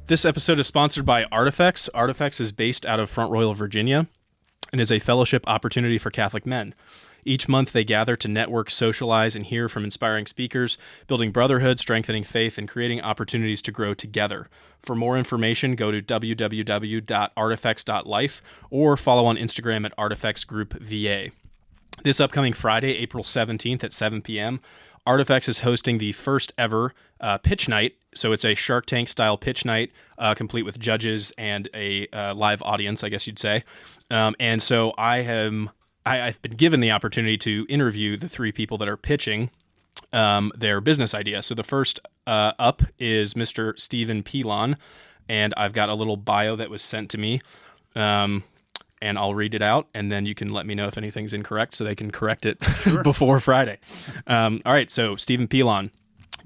This episode is sponsored by Artifacts. Artifacts is based out of Front Royal, Virginia, and is a fellowship opportunity for Catholic men. Each month, they gather to network, socialize, and hear from inspiring speakers, building brotherhood, strengthening faith, and creating opportunities to grow together. For more information, go to www.artifacts.life or follow on Instagram at artifactsgroupva. This upcoming Friday, April 17th at 7 p.m., Artifacts is hosting the first ever pitch night. So it's a Shark Tank style pitch night, complete with judges and a live audience, I guess you'd say. And so I've been given the opportunity to interview the three people that are pitching their business idea. So the first up is Mr. Stephen Pilon, and I've got a little bio that was sent to me. And I'll read it out, and then you can let me know if anything's incorrect so they can correct it before Friday. All right, so Stephen Pilon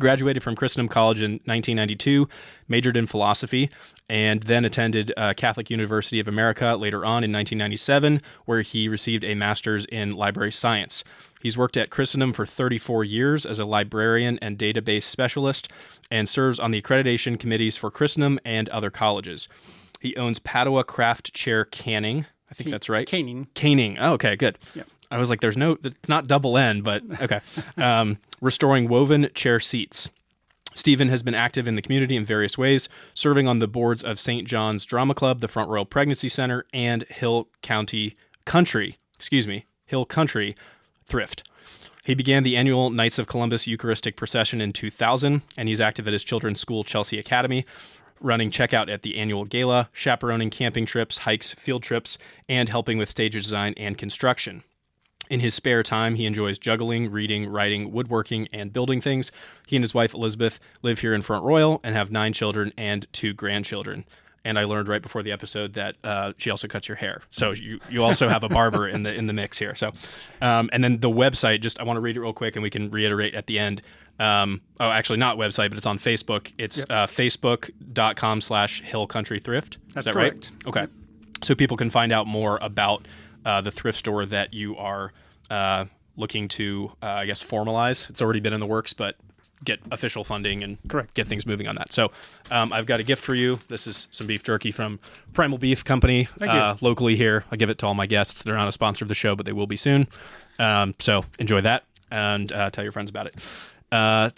graduated from Christendom College in 1992, majored in philosophy, and then attended Catholic University of America later on in 1997, where he received a master's in library science. He's worked at Christendom for 34 years as a librarian and database specialist, and serves on the accreditation committees for Christendom and other colleges. He owns Padua Crafts Chair Caning. I think that's right. Caning. Oh, okay, good. Yeah. I was like, it's not double N, but okay. Restoring woven chair seats. Stephen has been active in the community in various ways, serving on the boards of St. John's Drama Club, the Front Royal Pregnancy Center, and Hill Country Thrift. He began the annual Knights of Columbus Eucharistic Procession in 2000, and he's active at his children's school, Chelsea Academy, running checkout at the annual gala, chaperoning camping trips, hikes, field trips, and helping with stage design and construction. In his spare time, he enjoys juggling, reading, writing, woodworking, and building things. He and his wife, Elizabeth, live here in Front Royal and have 9 children and 2 grandchildren. And I learned right before the episode that she also cuts your hair. So you also have a barber in the mix here. So, and then the website, I want to read it real quick and we can reiterate at the end. Actually not website, but it's on Facebook. It's facebook.com/Hill Country Thrift. That's that correct. Right? Okay. So people can find out more about the thrift store that you are looking to, formalize. It's already been in the works, but get official funding and get things moving on that. So I've got a gift for you. This is some beef jerky from Primal Beef Company locally here. I give it to all my guests. They're not a sponsor of the show, but they will be soon. So enjoy that and tell your friends about it.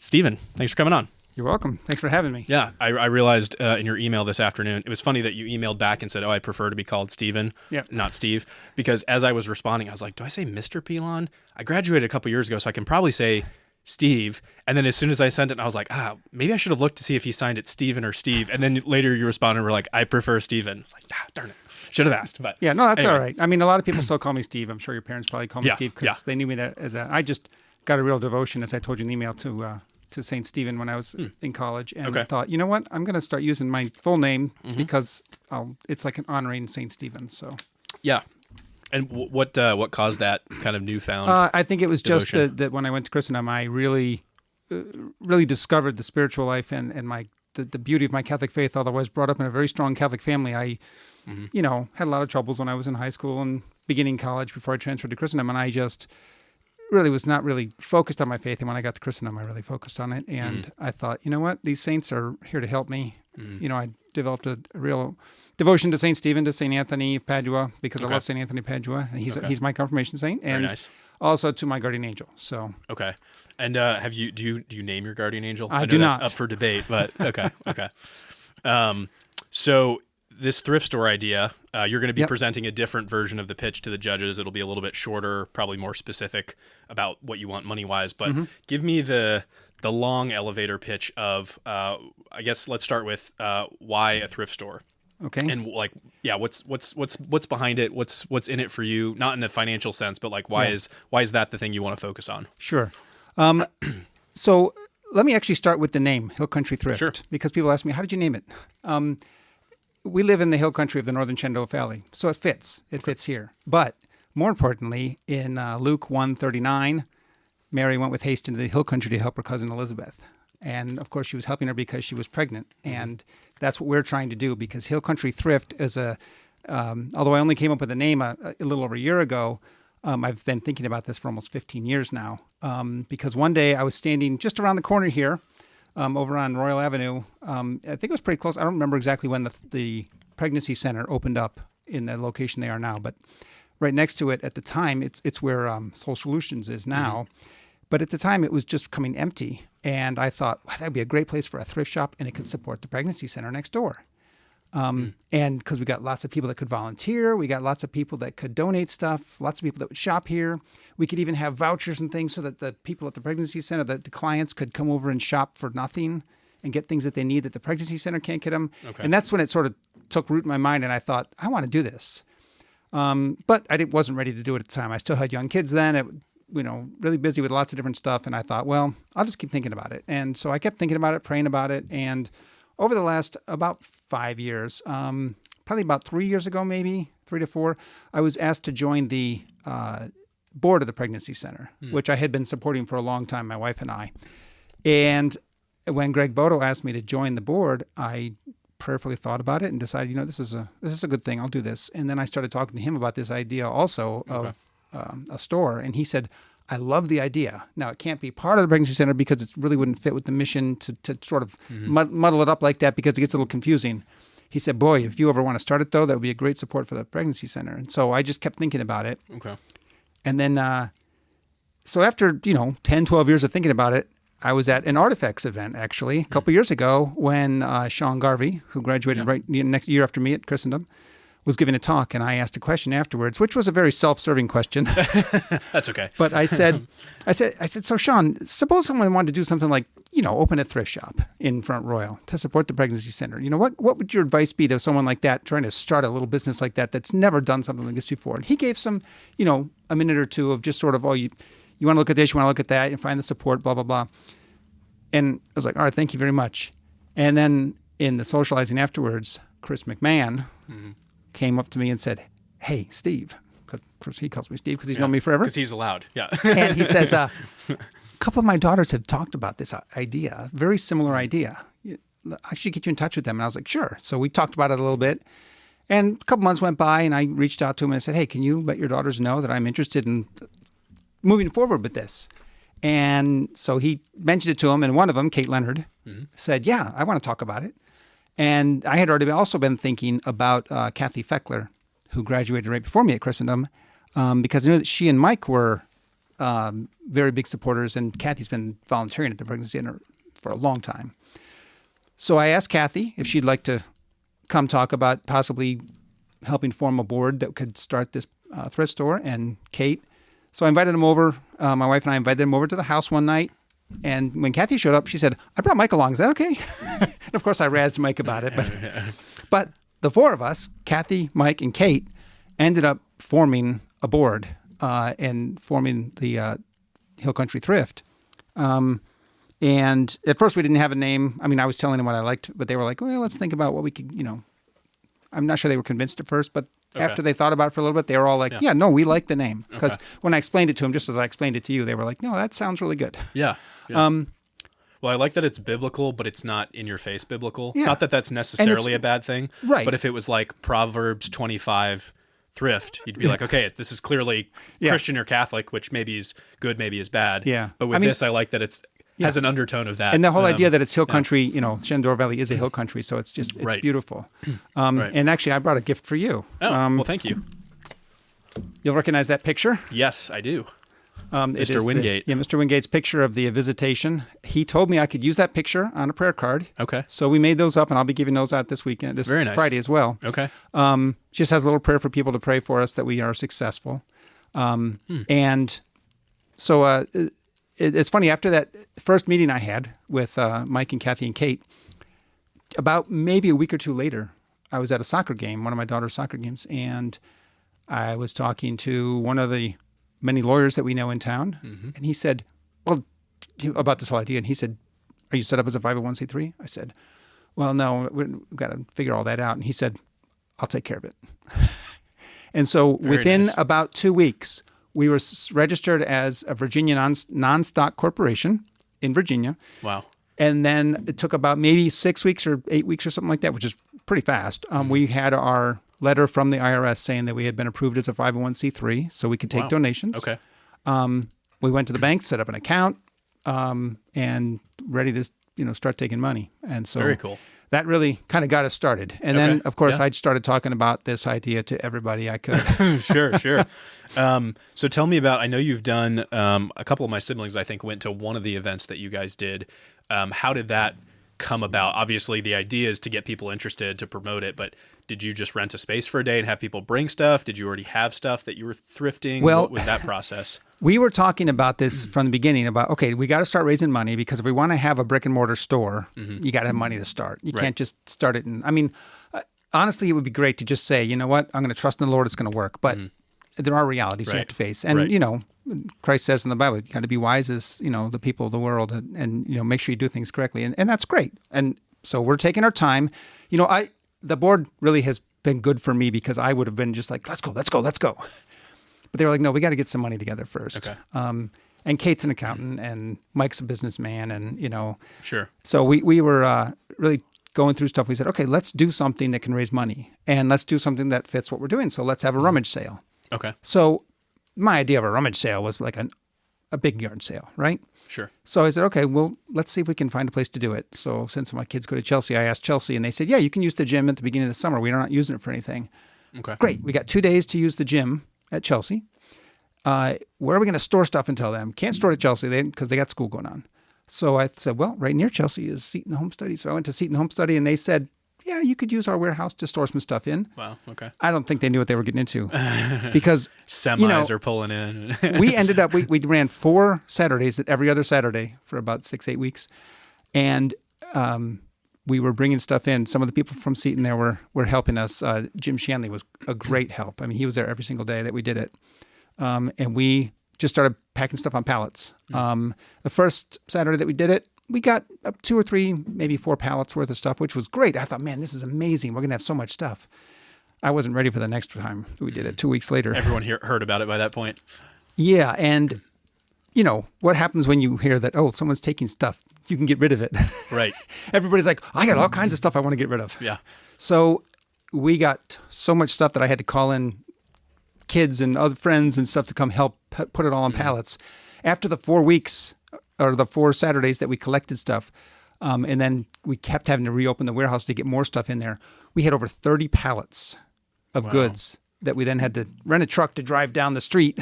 Stephen, thanks for coming on. You're welcome. Thanks for having me. Yeah, I realized in your email this afternoon, it was funny that you emailed back and said, I prefer to be called Stephen, not Steve. Because as I was responding, I was like, do I say Mr. Pilon? I graduated a couple years ago, so I can probably say Steve. And then as soon as I sent it, I was like, maybe I should have looked to see if he signed it Stephen or Steve. And then later you responded and were like, I prefer Stephen. I was like, darn it. Should have asked. But yeah, no, that's anyway. All right. I mean, a lot of people still call me Steve. I'm sure your parents probably call me Steve because they knew me that as I just got a real devotion, as I told you in the email, to St. Stephen when I was in college. And I thought, you know what? I'm going to start using my full name because it's like an honoring St. Stephen. So yeah. And what caused that kind of newfound I think it was devotion? Just that when I went to Christendom, I really discovered the spiritual life and the beauty of my Catholic faith. Although I was brought up in a very strong Catholic family, I had a lot of troubles when I was in high school and beginning college before I transferred to Christendom, and I just really was not really focused on my faith. And when I got to Christendom, I really focused on it. And I thought, you know what? These saints are here to help me. I developed a real devotion to St. Stephen, to St. Anthony of Padua, because I love St. Anthony of Padua. And he's my confirmation saint. And also to my guardian angel. So okay. And do you name your guardian angel? I know do that's not. Up for debate, but okay. So this thrift store idea, you're going to be presenting a different version of the pitch to the judges. It'll be a little bit shorter, probably more specific about what you want money-wise. But give me the long elevator pitch of, I guess let's start with why a thrift store. Okay. And what's behind it? What's in it for you? Not in a financial sense, but like why is that the thing you want to focus on? Sure. So let me actually start with the name, Hill Country Thrift, because people ask me, how did you name it? We live in the hill country of the northern Shenandoah Valley, so it fits. It fits here. But more importantly, in Luke 1:39, Mary went with haste into the hill country to help her cousin Elizabeth. And of course, she was helping her because she was pregnant. And that's what we're trying to do, because Hill Country Thrift is although I only came up with the name a little over a year ago, I've been thinking about this for almost 15 years now. Because one day I was standing just around the corner here over on Royal Avenue. I think it was pretty close. I don't remember exactly when the pregnancy center opened up in the location they are now, but right next to it at the time, it's where Soul Solutions is now. But at the time, it was just coming empty. And I thought, wow, that'd be a great place for a thrift shop, and it could support the pregnancy center next door. And because we got lots of people that could volunteer, we got lots of people that could donate stuff, lots of people that would shop here. We could even have vouchers and things so that the people at the pregnancy center, that the clients could come over and shop for nothing and get things that they need that the pregnancy center can't get them. Okay. And that's when it sort of took root in my mind, and I thought, I want to do this. But I wasn't ready to do it at the time. I still had young kids then, really busy with lots of different stuff. And I thought, well, I'll just keep thinking about it. And so I kept thinking about it, praying about it. And over the last about 5 years, probably about 3 years ago, maybe 3 to 4, I was asked to join the board of the pregnancy center, which I had been supporting for a long time, my wife and I. And when Greg Bodo asked me to join the board, I prayerfully thought about it and decided, this is a good thing. I'll do this. And then I started talking to him about this idea also of a store. And he said, I love the idea. Now, it can't be part of the pregnancy center because it really wouldn't fit with the mission to sort of muddle it up like that because it gets a little confusing. He said, boy, if you ever want to start it, though, that would be a great support for the pregnancy center. And so I just kept thinking about it. Okay. And then, so after, 10, 12 years of thinking about it, I was at an Artifacts event, actually, a couple years ago when Sean Garvey, who graduated right next year after me at Christendom, was giving a talk, and I asked a question afterwards, which was a very self-serving question. That's okay. But I said, so Sean, suppose someone wanted to do something like, open a thrift shop in Front Royal to support the pregnancy center. What would your advice be to someone like that trying to start a little business like that that's never done something like this before? And he gave some, a minute or two of just sort of, you want to look at this, you want to look at that, and find the support, blah, blah, blah. And I was like, all right, thank you very much. And then in the socializing afterwards, Chris McMahon came up to me and said, hey, Steve, because he calls me Steve because he's known me forever. Because he's allowed, yeah. And he says, a couple of my daughters have talked about this idea, very similar idea. I should get you in touch with them. And I was like, sure. So we talked about it a little bit. And a couple months went by, and I reached out to him and I said, hey, can you let your daughters know that I'm interested in moving forward with this? And so he mentioned it to him, and one of them, Kate Leonard, said, yeah, I want to talk about it. And I had already also been thinking about Kathy Feckler, who graduated right before me at Christendom, because I knew that she and Mike were very big supporters, and Kathy's been volunteering at the Pregnancy Center for a long time. So I asked Kathy if she'd like to come talk about possibly helping form a board that could start this thrift store, and Kate. So I invited them over. My wife and I invited them over to the house one night. And when Kathy showed up, she said, I brought Mike along. Is that okay? And of course, I razzed Mike about it. But the four of us, Kathy, Mike, and Kate, ended up forming a board and forming the Hill Country Thrift. And at first, we didn't have a name. I mean, I was telling them what I liked, but they were like, well, let's think about what we could, I'm not sure they were convinced at first, but after they thought about it for a little bit, they were all like, yeah no, we like the name. Because when I explained it to them, just as I explained it to you, they were like, no, that sounds really good. Yeah. Well, I like that it's biblical, but it's not in your face biblical. Yeah. Not that that's necessarily a bad thing. Right. But if it was like Proverbs 25 thrift, you'd be like, okay, this is clearly Christian or Catholic, which maybe is good, maybe is bad. Yeah. But with this, I like that it's has an undertone of that. And the whole idea that it's hill country, Shenandoah Valley is a hill country, so it's beautiful. And actually, I brought a gift for you. Oh, well, thank you. You'll recognize that picture? Yes, I do. Mr. Wingate. Mr. Wingate's picture of the visitation. He told me I could use that picture on a prayer card. Okay. So we made those up, and I'll be giving those out this weekend, Very nice. Friday as well. Okay. Just has a little prayer for people to pray for us that we are successful. And so it's funny, after that first meeting I had with Mike and Kathy and Kate, about maybe a week or two later, I was at a soccer game, one of my daughter's soccer games, and I was talking to one of the many lawyers that we know in town, and he said, well, about this whole idea, and he said, are you set up as a 501c3? I said, well, no, we've got to figure all that out. And he said, I'll take care of it. And so within about 2 weeks, we were registered as a Virginia non-stock corporation in Virginia. Wow. And then it took about maybe 6 weeks or 8 weeks or something like that, which is pretty fast. We had our letter from the IRS saying that we had been approved as a 501c3, so we could take donations. Okay. We went to the bank, set up an account, and ready to start taking money. And so very cool. That really kind of got us started. And then, of course, I started talking about this idea to everybody I could. Sure. So tell me about, I know you've done, a couple of my siblings, I think, went to one of the events that you guys did. How did that come about? Obviously, the idea is to get people interested, to promote it, but did you just rent a space for a day and have people bring stuff? Did you already have stuff that you were thrifting? Well, what was that process? We were talking about this from the beginning about, okay, we got to start raising money because if we want to have a brick and mortar store, you got to have money to start. You can't just start it. Honestly, it would be great to just say, you know what, I'm going to trust in the Lord, it's going to work. But there are realities you have to face. And, Christ says in the Bible, you got to be wise as, the people of the world and make sure you do things correctly. And that's great. And so we're taking our time. The board really has been good for me because I would have been just like, let's go. But they were like, no, we got to get some money together first. Okay. And Kate's an accountant and Mike's a businessman and, Sure. So we were really going through stuff. We said, okay, let's do something that can raise money and let's do something that fits what we're doing. So let's have a rummage sale. Okay. So my idea of a rummage sale was like a big yard sale, right? Sure. So I said, okay, well, let's see if we can find a place to do it. So since my kids go to Chelsea, I asked Chelsea and they said, yeah, you can use the gym at the beginning of the summer. We're not using it for anything. Okay. Great. We got 2 days to use the gym at Chelsea. Where are we going to store stuff until then? Can't store it at Chelsea because they got school going on. So I said, well, right near Chelsea is Seton Home Study. So I went to Seton Home Study and they said, yeah, you could use our warehouse to store some stuff in. Wow. Okay. I don't think they knew what they were getting into because semis are pulling in. We ended up, we ran 4 Saturdays every other Saturday for about 6-8 weeks. And, we were bringing stuff in. Some of the people from Seton there were helping us. Jim Shanley was a great help. I mean, he was there every single day that we did it. And we just started packing stuff on pallets. The first Saturday that we did it, we got up 2 or 3, maybe 4 pallets worth of stuff, which was great. I thought, man, this is amazing. We're going to have so much stuff. I wasn't ready for the next time we did it 2 weeks later. Everyone heard about it by that point. Yeah. And, what happens when you hear that, oh, someone's taking stuff? You can get rid of it. Right. Everybody's like, I got all kinds of stuff I want to get rid of. Yeah. So we got so much stuff that I had to call in kids and other friends and stuff to come help put it all on pallets. After the 4 weeks or the 4 Saturdays that we collected stuff, and then we kept having to reopen the warehouse to get more stuff in there, we had over 30 pallets of goods that we then had to rent a truck to drive down the street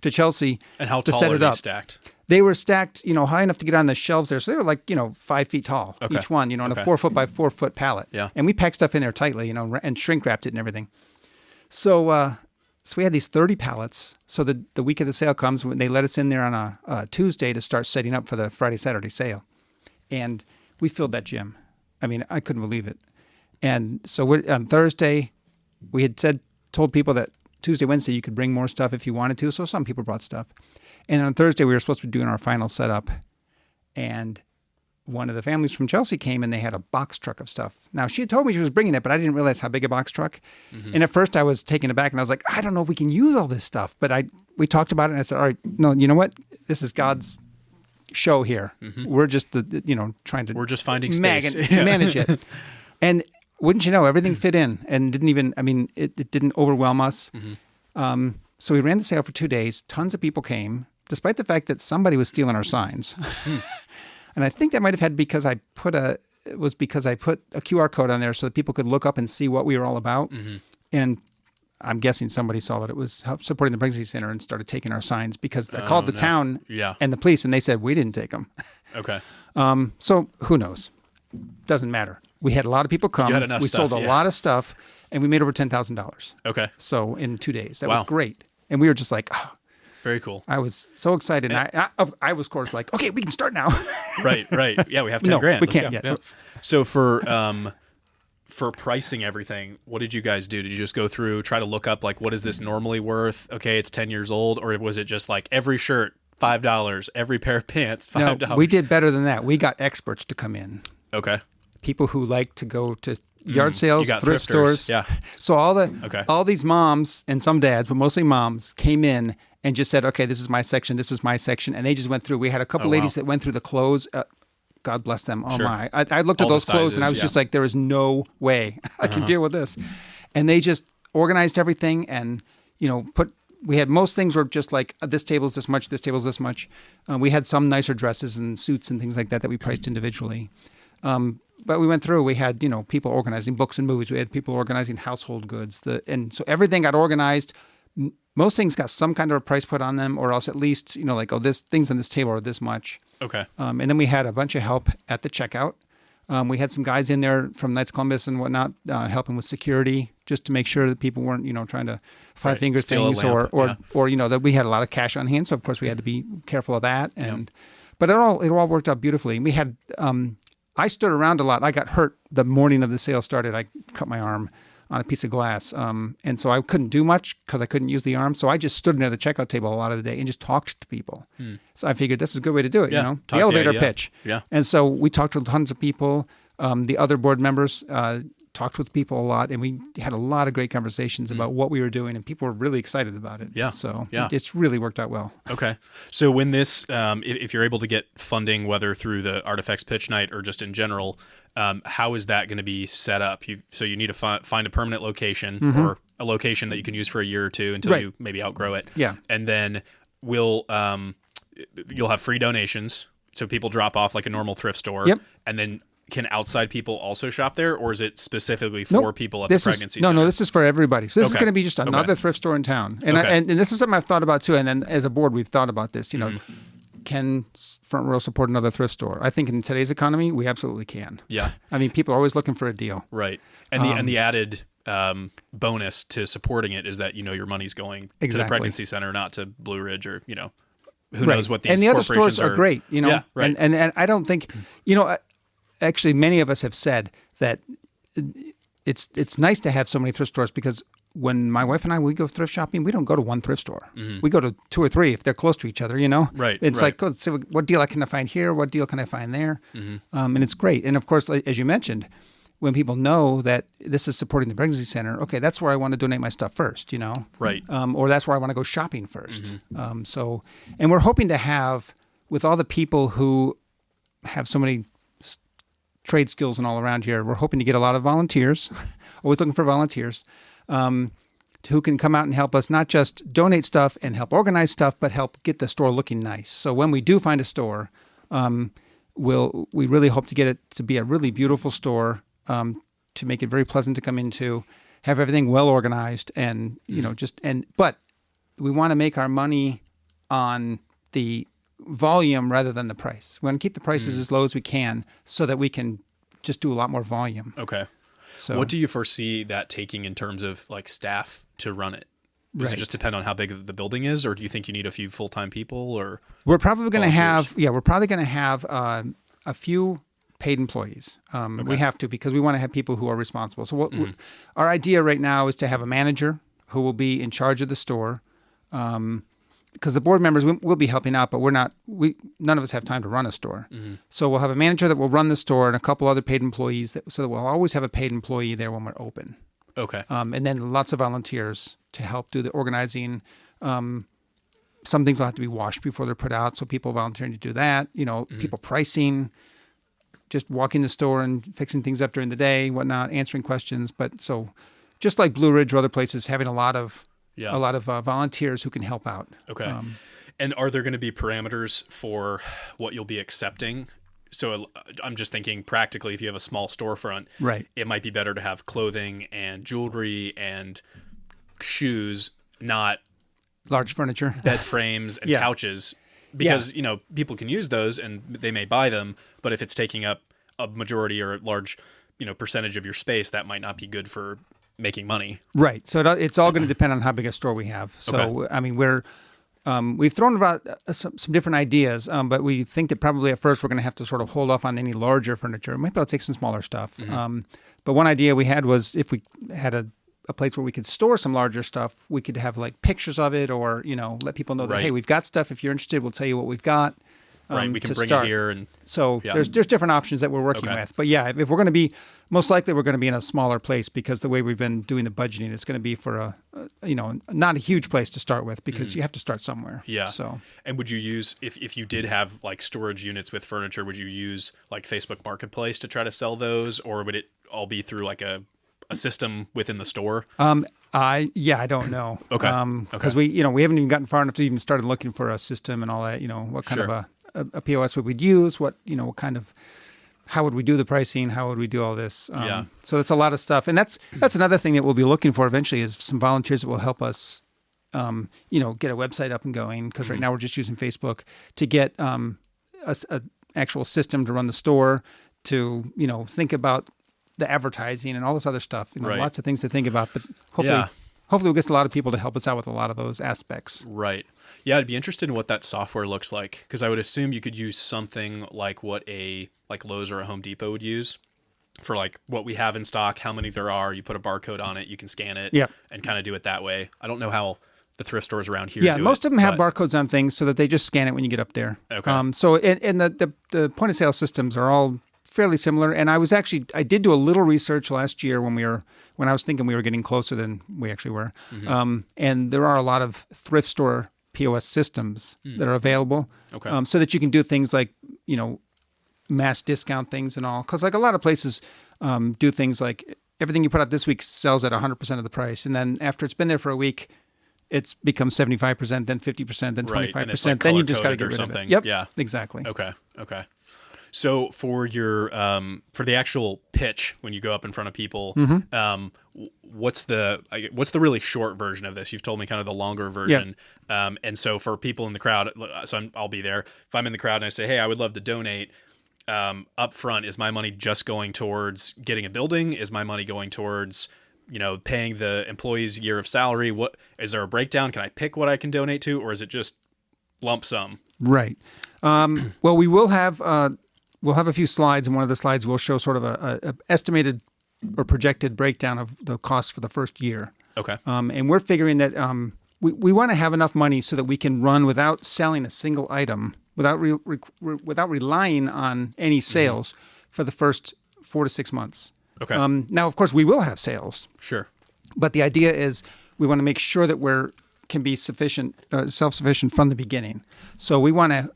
to Chelsea and how to tall set are it they up. stacked? They were stacked, high enough to get on the shelves there. So they were like, 5 feet tall, each one, on a 4 foot by 4 foot pallet. Yeah. And we packed stuff in there tightly, and shrink wrapped it and everything. So we had these 30 pallets. So the week of the sale comes when they let us in there on a Tuesday to start setting up for the Friday, Saturday sale. And we filled that gym. I mean, I couldn't believe it. And so on Thursday, we had told people that Tuesday, Wednesday, you could bring more stuff if you wanted to. So some people brought stuff. And on Thursday, we were supposed to be doing our final setup. And one of the families from Chelsea came and they had a box truck of stuff. Now, she had told me she was bringing it, but I didn't realize how big a box truck. Mm-hmm. And at first I was taken aback and I was like, I don't know if we can use all this stuff. But we talked about it and I said, all right, no, you know what? This is God's show here. Mm-hmm. We're just trying to... We're just finding space. Manage it. And wouldn't you know, everything fit in and didn't even, it didn't overwhelm us. Mm-hmm. So we ran the sale for 2 days. Tons of people came, despite the fact that somebody was stealing our signs. And I think that might have had because I put a QR code on there so that people could look up and see what we were all about. Mm-hmm. And I'm guessing somebody saw that it was supporting the pregnancy center and started taking our signs because I called the town and the police and they said, we didn't take them. Okay. So who knows? Doesn't matter. We had a lot of people come. We sold a lot of stuff and we made over $10,000. Okay. So in 2 days, that was great. And we were just like, oh, very cool. I was so excited. And I was, of course, like, okay, we can start now. Right. Yeah, we have 10 grand. We can't yet. Yeah. So for pricing everything, what did you guys do? Did you just go through, try to look up, like, what is this normally worth? Okay, it's 10 years old. Or was it just like every shirt, $5, every pair of pants, $5? No, we did better than that. We got experts to come in. Okay. People who like to go to yard sales, thrift stores. Yeah. So all these moms and some dads, but mostly moms, came in and just said, okay, this is my section, this is my section. And they just went through. We had a couple ladies that went through the clothes. God bless them. Oh, my. I looked at those clothes and I was just like, there is no way I can deal with this. And they just organized everything and, put we had most things were just like this table's this much, this table's this much. We had some nicer dresses and suits and things like that we priced individually. But we went through. We had people organizing books and movies. We had people organizing household goods. And so everything got organized. Most things got some kind of a price put on them, or else at least like this things on this table are this much. Okay. And then we had a bunch of help at the checkout. We had some guys in there from Knights of Columbus and whatnot, helping with security, just to make sure that people weren't, trying to five-finger things or that we had a lot of cash on hand. So of course we had to be careful of that. But it all worked out beautifully. And we had, I stood around a lot. I got hurt the morning of the sale started. I cut my arm on a piece of glass. And so I couldn't do much because I couldn't use the arm. So I just stood near the checkout table a lot of the day and just talked to people. So I figured this is a good way to do it, the elevator pitch. Yeah. And so we talked to tons of people. The other board members talked with people a lot, and we had a lot of great conversations about what we were doing, and people were really excited about it. Yeah. So it's really worked out well. Okay. So when this, if you're able to get funding, whether through the Artifacts Pitch Night or just in general, how is that going to be set up? So you need to find a permanent location or a location that you can use for a year or two until you maybe outgrow it. Yeah. And then you'll have free donations. So people drop off like a normal thrift store. Yep. And then can outside people also shop there, or is it specifically for people at the pregnancy center? No, this is for everybody. So this is going to be just another thrift store in town. And, and this is something I've thought about too. And then as a board, we've thought about this, can Front Row support another thrift store? I think in today's economy, we absolutely can. Yeah. I mean, people are always looking for a deal. Right. And the added bonus to supporting it is that, your money's going to the pregnancy center, not to Blue Ridge or, who knows what these and the other corporations stores are great, Yeah, right. And I don't think, actually, many of us have said that it's nice to have so many thrift stores because when my wife and I, we go thrift shopping, we don't go to one thrift store. We go to two or three if they're close to each other, Right. It's like, oh, so what deal can I find here? What deal can I find there? And it's great. And of course, as you mentioned, when people know that this is supporting the pregnancy center, okay, that's where I want to donate my stuff first, Right. Or that's where I want to go shopping first. And we're hoping to have, with all the people who have so many trade skills and all around here, we're hoping to get a lot of volunteers, always looking for volunteers, who can come out and help us not just donate stuff and help organize stuff, but help get the store looking nice. So when we do find a store, we really hope to get it to be a really beautiful store, to make it very pleasant to come into, have everything well organized, and but we want to make our money on the volume rather than the price. We want to keep the prices as low as we can so that we can just do a lot more volume. Okay. So what do you foresee that taking in terms of like staff to run it? Does it just depend on how big the building is, or do you think you need a few full-time people, or we're probably going to have a few paid employees. We have to, because we want to have people who are responsible. So our idea right now is to have a manager who will be in charge of the store. Because the board members will be helping out, but none of us have time to run a store. So we'll have a manager that will run the store and a couple other paid employees, so that we'll always have a paid employee there when we're open. Okay. And then lots of volunteers to help do the organizing. Some things will have to be washed before they're put out, so people volunteering to do that. People pricing, just walking the store and fixing things up during the day, whatnot, answering questions. But so just like Blue Ridge or other places, having a lot of volunteers who can help out. Okay. And are there going to be parameters for what you'll be accepting? So I'm just thinking practically, if you have a small storefront, it might be better to have clothing and jewelry and shoes, not large furniture, bed frames and couches, because, people can use those and they may buy them, but if it's taking up a majority or a large, percentage of your space, that might not be good for making money. Right. So it's all going to depend on how big a store we have. So, I mean, we've thrown about some different ideas, but we think that probably at first we're going to have to sort of hold off on any larger furniture. Maybe I'll take some smaller stuff. But one idea we had was if we had a place where we could store some larger stuff, we could have like pictures of it, or, let people know that, hey, we've got stuff. If you're interested, we'll tell you what we've got. We can bring it here. And so there's different options that we're working with. But if we're going to be, most likely we're going to be in a smaller place, because the way we've been doing the budgeting, it's going to be for not a huge place to start with, because you have to start somewhere. Yeah. So, and would you use, if you did have like storage units with furniture, would you use like Facebook Marketplace to try to sell those, or would it all be through like a a system within the store? I don't know. Okay. Because we haven't even gotten far enough to even start looking for a system and all that. What kind of a POS would we use? What kind of, how would we do the pricing? How would we do all this? So it's a lot of stuff, and that's another thing that we'll be looking for eventually is some volunteers that will help us, get a website up and going. Because right now we're just using Facebook to get a actual system to run the store, to think about the advertising and all this other stuff. Lots of things to think about, but hopefully we'll get a lot of people to help us out with a lot of those aspects. Right. Yeah, I'd be interested in what that software looks like, because I would assume you could use something like what like Lowe's or a Home Depot would use for like what we have in stock, how many there are. You put a barcode on it, you can scan it, and kind of do it that way. I don't know how the thrift stores around here do most it, of them have barcodes on things so that they just scan it when you get up there. Okay. So and the point of sale systems are all fairly similar. And I did do a little research last year when I was thinking we were getting closer than we actually were. And there are a lot of thrift store POS systems that are available. Okay. So that you can do things like, mass discount things and all. Because like a lot of places do things like everything you put out this week sells at 100% of the price. And then after it's been there for a week, it's become 75%, then 50%, then 25%. Like then you just got to get rid something. of it. Yep. Yeah. Exactly. Okay. So for your for the actual pitch, when you go up in front of people, what's the really short version of this? You've told me kind of the longer version. Yeah. And so for people in the crowd, I'll be there. If I'm in the crowd and I say, hey, I would love to donate, up front, is my money just going towards getting a building? Is my money going towards paying the employees a year of salary? What is there a breakdown? Can I pick what I can donate to, or is it just lump sum? Right. Well, we will have we'll have a few slides, and one of the slides will show sort of a estimated or projected breakdown of the cost for the first year. Okay. And we're figuring that we want to have enough money so that we can run without selling a single item, without relying on any sales for the first 4 to 6 months. Okay. Now, of course, we will have sales. Sure. But the idea is we want to make sure that can be self-sufficient from the beginning. So we want to.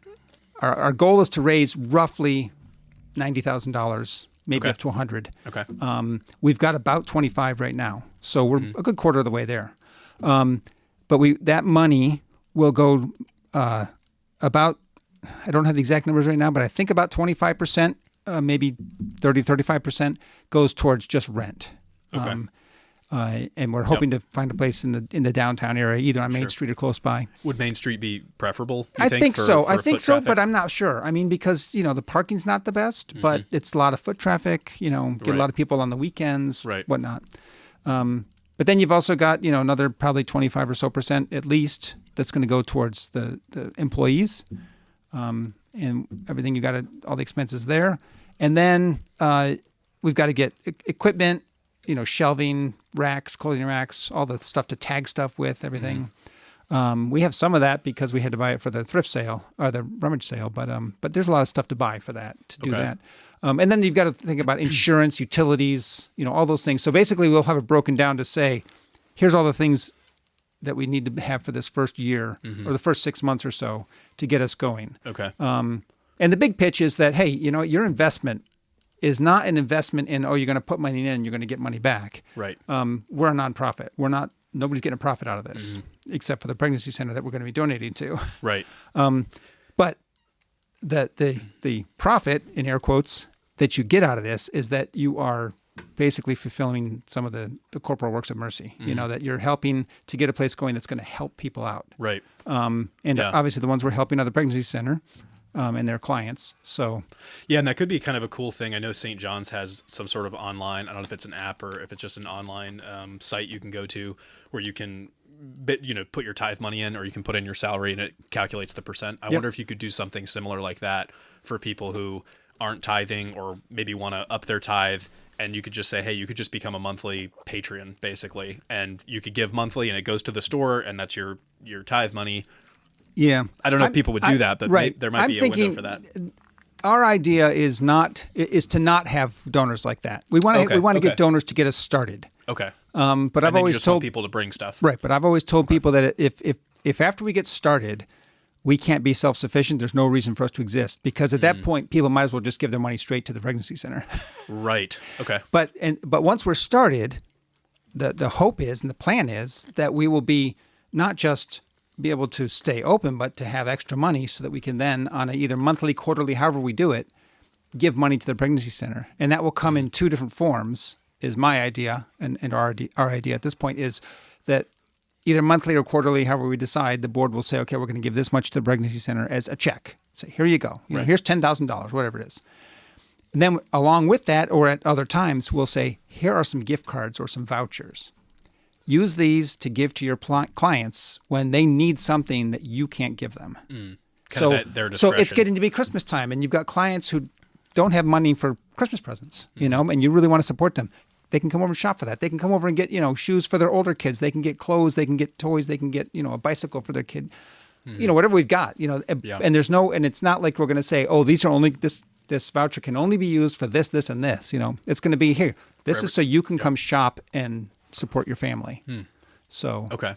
Our goal is to raise roughly $90,000, maybe up to $100,000. Okay. We've got about 25 right now, so we're a good quarter of the way there. But that money will go about. I don't have the exact numbers right now, but I think about 25%, maybe 35% goes towards just rent. Okay. And we're hoping to find a place in the downtown area, either on Main Street or close by. Would Main Street be preferable? I think so. I think so, but I'm not sure. I mean, because the parking's not the best, but it's a lot of foot traffic. Get a lot of people on the weekends, whatnot. But then you've also got another probably 25 or so % at least that's going to go towards the employees, and everything. You got all the expenses there, and then we've got to get equipment. Shelving racks, clothing racks, all the stuff to tag stuff with, everything. We have some of that because we had to buy it for the thrift sale or the rummage sale, but there's a lot of stuff to buy for that, to do that. And then you've got to think about insurance, utilities, all those things. So basically we'll have it broken down to say, here's all the things that we need to have for this first year or the first 6 months or so to get us going. Okay. And the big pitch is that, hey, your investment is not an investment in, you're going to put money in and you're going to get money back. Right. We're a nonprofit. Nobody's getting a profit out of this, except for the pregnancy center that we're going to be donating to. Right. But the profit, in air quotes, that you get out of this is that you are basically fulfilling some of the corporal works of mercy. That you're helping to get a place going that's going to help people out. Right. Obviously the ones we're helping are the pregnancy center. And their clients. So, yeah, and that could be kind of a cool thing. I know St. John's has some sort of online, I don't know if it's an app or if it's just an online site you can go to where you can put your tithe money in, or you can put in your salary and it calculates the percent. I wonder if you could do something similar like that for people who aren't tithing or maybe want to up their tithe, and you could just say, hey, you could just become a monthly patron basically, and you could give monthly and it goes to the store and that's your tithe money. Yeah. I don't know if people would do that, but there might be a window for that. Our idea is to not have donors like that. We want to get donors to get us started. Okay. But I've always told people to bring stuff. Right, but I've always told people that if after we get started, we can't be self-sufficient. There's no reason for us to exist, because at that point, people might as well just give their money straight to the pregnancy center. Right. Okay. But once we're started, the hope is and the plan is that we will be not just be able to stay open, but to have extra money so that we can then, on a either monthly, quarterly, however we do it, give money to the pregnancy center. And that will come in two different forms, is my idea, and our idea at this point is that either monthly or quarterly, however we decide, the board will say, okay, we're going to give this much to the pregnancy center as a check. Say, here you go. You know, here's $10,000, whatever it is. And then along with that, or at other times, we'll say, here are some gift cards or some vouchers. Use these to give to your clients when they need something that you can't give them. Kind of at their discretion. So it's getting to be Christmas time, and you've got clients who don't have money for Christmas presents, you know, and you really want to support them. They can come over and shop for that. They can come over and get, you know, shoes for their older kids. They can get clothes. They can get toys. They can get, you know, a bicycle for their kid. You know, whatever we've got, you know, and and it's not like we're going to say, oh, these are only, this voucher can only be used for this, this, and this, you know. It's going to be here. This is so you can come shop and support your family. So. Okay.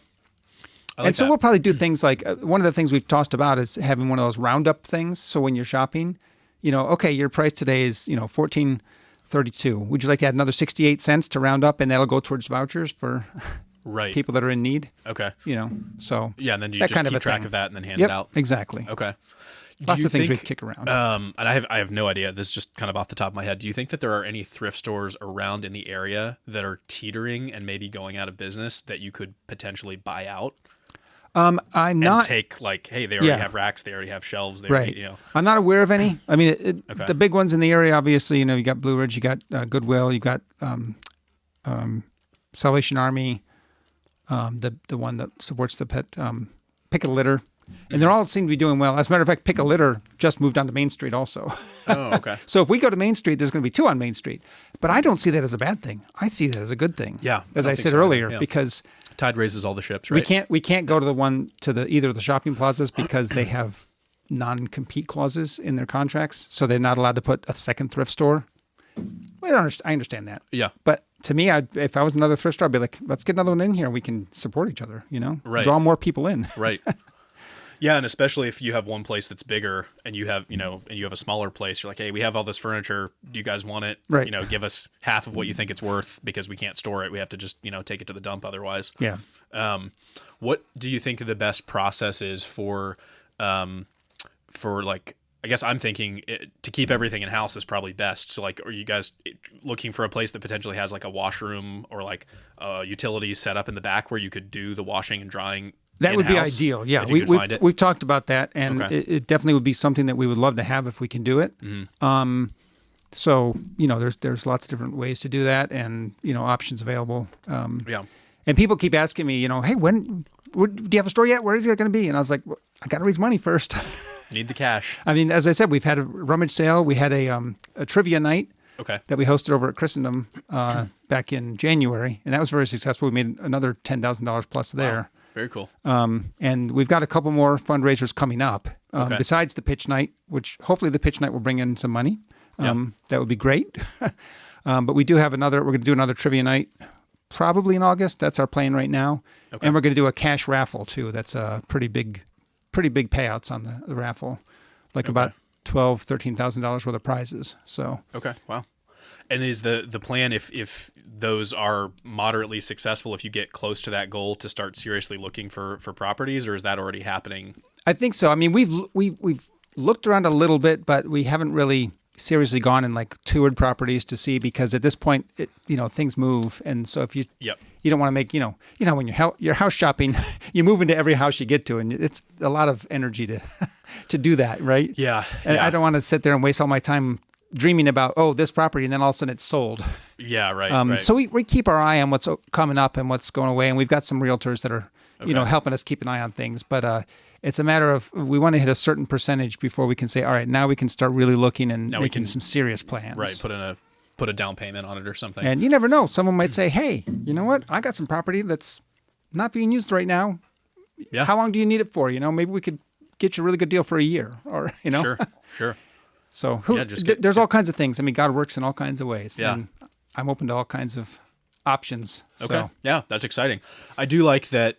And so we'll probably do things like, one of the things we've tossed about is having one of those roundup things. So when you're shopping, you know, okay, your price today is, you know, $14.32. Would you like to add another 68 cents to round up, and that'll go towards vouchers for people that are in need? Okay. You know, so yeah, and then you just keep track of that and then hand it out. Exactly. Okay. Lots of things we kick around. And I have no idea. This is just kind of off the top of my head. Do you think that there are any thrift stores around in the area that are teetering and maybe going out of business that you could potentially buy out? I'm not take like, hey, they already have racks, they already have shelves, they already, you know. I'm not aware of any. I mean, the big ones in the area, obviously, you know, you got Blue Ridge, you got Goodwill, you got Salvation Army, the one that supports the pet Pick a Litter, and they all seem to be doing well. As a matter of fact, Pick a Litter just moved onto Main Street also. Oh, okay. So if we go to Main Street, there's going to be two on Main Street, but I don't see that as a bad thing. I see that as a good thing. Yeah, as I said earlier, because tide raises all the ships, right? We can't go to either of the shopping plazas because they have non-compete clauses in their contracts, so they're not allowed to put a second thrift store. Well, I understand that. Yeah. But to me, if I was another thrift store, I'd be like, let's get another one in here. We can support each other, you know? Right. Draw more people in. Right. Yeah, and especially if you have one place that's bigger and you have, you know, and you have a smaller place, you're like, hey, we have all this furniture. Do you guys want it? Right. You know, give us half of what you think it's worth because we can't store it. We have to just, you know, take it to the dump otherwise. Yeah. What do you think the best process is for like, I guess I'm thinking to keep everything in house is probably best. So like, are you guys looking for a place that potentially has like a washroom or like utilities set up in the back where you could do the washing and drying? That would be ideal. Yeah, we've talked about that, and it definitely would be something that we would love to have if we can do it. Mm-hmm. So you know, there's lots of different ways to do that, and you know, options available. And people keep asking me, you know, hey, do you have a store yet? Where is it going to be? And I was like, well, I got to raise money first. Need the cash. I mean, as I said, we've had a rummage sale. We had a trivia night. That we hosted over at Christendom back in January, and that was very successful. We made another $10,000 plus there. Wow. Very cool. And we've got a couple more fundraisers coming up besides the pitch night, which hopefully the pitch night will bring in some money. That would be great. But we do have we're going to do another trivia night probably in August. That's our plan right now. And we're going to do a cash raffle too. That's a pretty big payouts on the raffle, like about $12,000, $13,000 worth of prizes. So wow. And is the plan if those are moderately successful, if you get close to that goal, to start seriously looking for properties, or is that already happening? I think so. I mean, we've looked around a little bit, but we haven't really seriously gone and like toured properties to see, because at this point, you know, things move, and so if you don't want to make, you know when you're house shopping, you move into every house you get to, and it's a lot of energy to do that, right? Yeah. And I don't want to sit there and waste all my time dreaming about, this property, and then all of a sudden it's sold. Yeah, right. So we keep our eye on what's coming up and what's going away, and we've got some realtors that are, you know, helping us keep an eye on things. But it's a matter of, we want to hit a certain percentage before we can say, all right, now we can start really looking and making some serious plans. Right, put a down payment on it or something. And you never know. Someone might say, hey, you know what? I got some property that's not being used right now. Yeah. How long do you need it for? You know, maybe we could get you a really good deal for a year, or, you know. Sure. So there's all kinds of things. I mean, God works in all kinds of ways. Yeah. And I'm open to all kinds of options. Okay. So. Yeah, that's exciting. I do like that.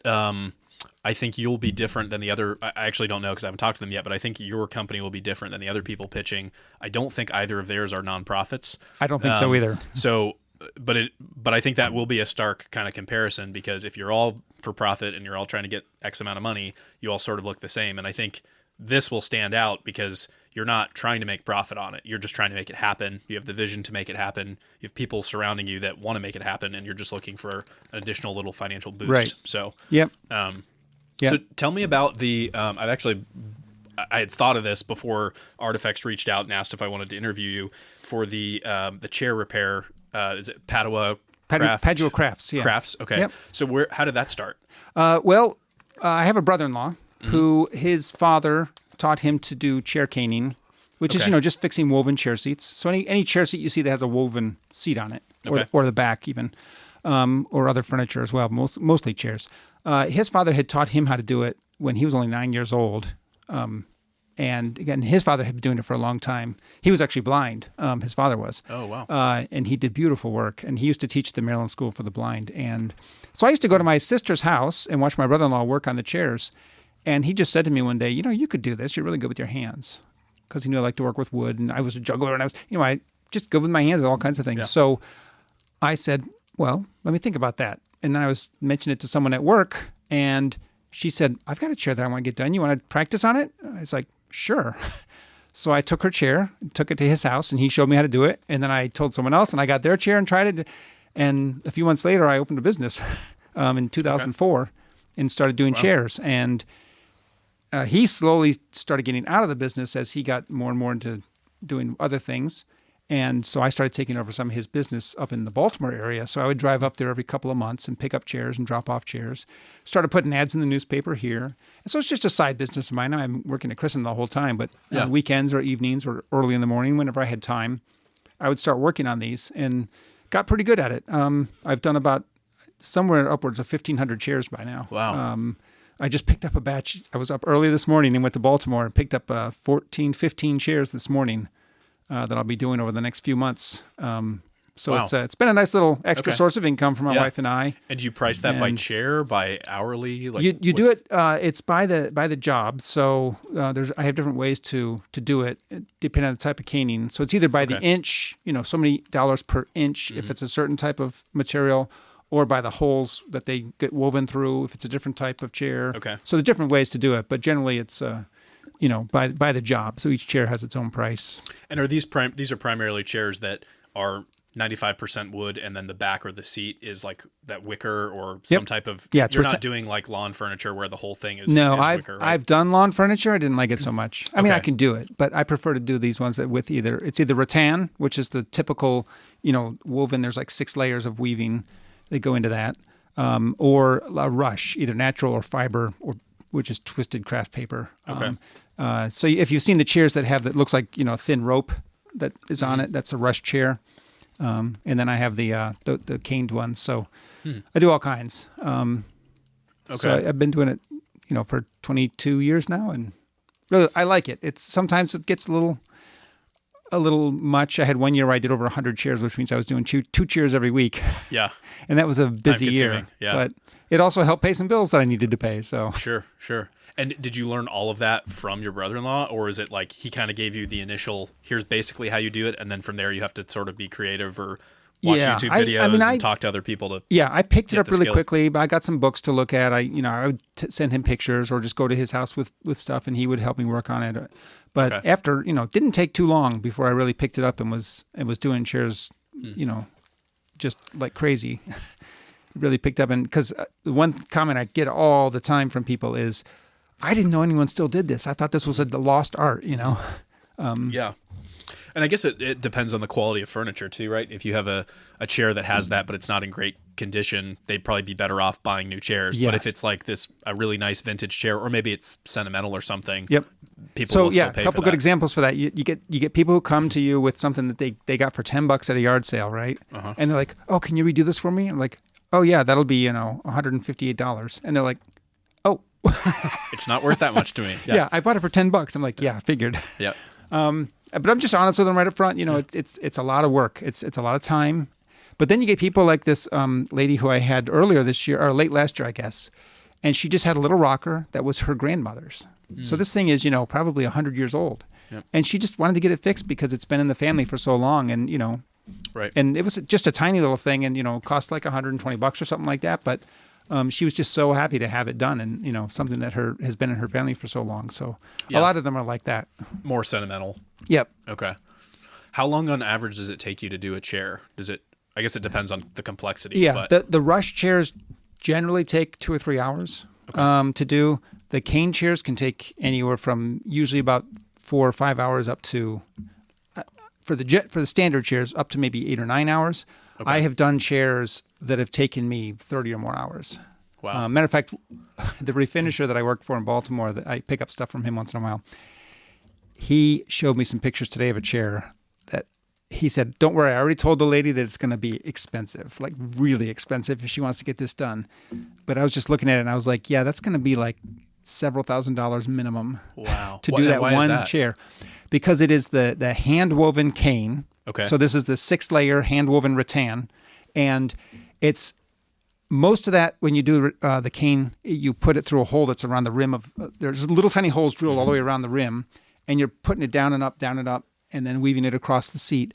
I think you'll be different than the other. I actually don't know because I haven't talked to them yet, but I think your company will be different than the other people pitching. I don't think either of theirs are nonprofits. I don't think so either. So, but I think that will be a stark kind of comparison, because if you're all for profit and you're all trying to get X amount of money, you all sort of look the same. And I think this will stand out because you're not trying to make profit on it. You're just trying to make it happen. You have the vision to make it happen. You have people surrounding you that want to make it happen, and you're just looking for an additional little financial boost. Right. So, yep. So tell me about the, I had thought of this before Artifacts reached out and asked if I wanted to interview you for the chair repair. Is it Padua Crafts? Yeah. Crafts. Okay. Yep. So how did that start? I have a brother-in-law who his father taught him to do chair caning, which is, just fixing woven chair seats. So any chair seat you see that has a woven seat on it, or the back even, or other furniture as well, mostly chairs. His father had taught him how to do it when he was only 9 years old. And again, his father had been doing it for a long time. He was actually blind. His father was. Oh, wow. And he did beautiful work. And he used to teach at the Maryland School for the Blind. And so I used to go to my sister's house and watch my brother-in-law work on the chairs. And he just said to me one day, you could do this. You're really good with your hands. Because he knew I liked to work with wood. And I was a juggler. And I was, I just good with my hands with all kinds of things. Yeah. So I said, well, let me think about that. And then I was mentioning it to someone at work. And she said, I've got a chair that I want to get done. You want to practice on it? I was like, sure. So I took her chair, took it to his house, and he showed me how to do it. And then I told someone else, and I got their chair and tried it. And a few months later, I opened a business in 2004 and started doing chairs. And he slowly started getting out of the business as he got more and more into doing other things. And so I started taking over some of his business up in the Baltimore area. So I would drive up there every couple of months and pick up chairs and drop off chairs. Started putting ads in the newspaper here. And so it's just a side business of mine. I'm working at Christendom the whole time, but weekends or evenings or early in the morning, whenever I had time, I would start working on these and got pretty good at it. I've done about somewhere upwards of 1,500 chairs by now. Wow. I just picked up a batch. I was up early this morning and went to Baltimore and picked up 15 chairs this morning. That I'll be doing over the next few months. It's been a nice little extra source of income for my wife and I. And do you price that by chair, by hourly? Like, you do it. It's by the job. So I have different ways to do it depending on the type of caning. So it's either by the inch, so many dollars per inch if it's a certain type of material, or by the holes that they get woven through if it's a different type of chair. Okay. So there's different ways to do it, but generally it's by the job. So each chair has its own price. And are these are primarily chairs that are 95% wood, and then the back or the seat is like that wicker or some type of. Yeah, you're not doing like lawn furniture where the whole thing is. No, wicker, right? I've done lawn furniture. I didn't like it so much. I mean, I can do it, but I prefer to do these ones that with either rattan, which is the typical, woven. There's like 6 layers of weaving that go into that, or a rush, either natural or fiber, which is twisted craft paper. Okay. So if you've seen the chairs that looks like thin rope that is on it, that's a rush chair. And then I have the caned ones. So I do all kinds. So I've been doing it, for 22 years now, and really I like it. Sometimes it gets a little much. I had one year where I did over 100 chairs, which means I was doing two chairs every week. Yeah. And that was a busy year. Yeah. But it also helped pay some bills that I needed to pay. So Sure. And did you learn all of that from your brother-in-law, or is it like he kind of gave you the initial, here's basically how you do it, and then from there you have to sort of be creative or watch YouTube videos and talk to other people to I picked it up really quickly, but I got some books to look at. I would send him pictures or just go to his house with stuff, and he would help me work on it. But after, didn't take too long before I really picked it up and was doing chairs, just like crazy. Really picked up. And because one comment I get all the time from people is, I didn't know anyone still did this. I thought this was a lost art, Yeah. And I guess it depends on the quality of furniture too, right? If you have a chair that has that, but it's not in great condition, they'd probably be better off buying new chairs. Yeah. But if it's like a really nice vintage chair, or maybe it's sentimental or something, people will still pay for that. A couple good examples for that. You get people who come to you with something that they got for $10 at a yard sale, right? Uh-huh. And they're like, oh, can you redo this for me? I'm like, oh yeah, that'll be, $158. And they're like, oh. It's not worth that much to me. Yeah, I bought it for $10. I'm like, yeah, I figured. Yeah. But I'm just honest with them right up front. It's a lot of work. It's a lot of time. But then you get people like this lady who I had earlier this year, or late last year, I guess. and she just had a little rocker that was her grandmother's. So this thing is, probably 100 years old. Yep. And she just wanted to get it fixed because it's been in the family for so long, and Right. and it was just a tiny little thing, and cost like $120 or something like that. But she was just so happy to have it done, and something that has been in her family for so long. So a lot of them are like that. More sentimental. Yep. Okay. How long on average does it take you to do a chair? I guess it depends on the complexity. Yeah. But... The rush chairs generally take 2 or 3 hours to do. The cane chairs can take anywhere from usually about 4 or 5 hours up to, for the standard chairs, up to maybe 8 or 9 hours. Okay. I have done chairs that have taken me 30 or more hours. Wow. Matter of fact, the refinisher that I work for in Baltimore, that I pick up stuff from him once in a while, he showed me some pictures today of a chair that he said, don't worry, I already told the lady that it's going to be expensive, like really expensive if she wants to get this done. But I was just looking at it and I was like, yeah, that's going to be like several $1,000s minimum. Wow. To do that one chair. Because it is the hand-woven cane. Okay. So this is the 6-layer hand-woven rattan. And it's most of that, when you do the cane, you put it through a hole that's around the rim of, there's little tiny holes drilled all the way around the rim, and you're putting it down and up, and then weaving it across the seat.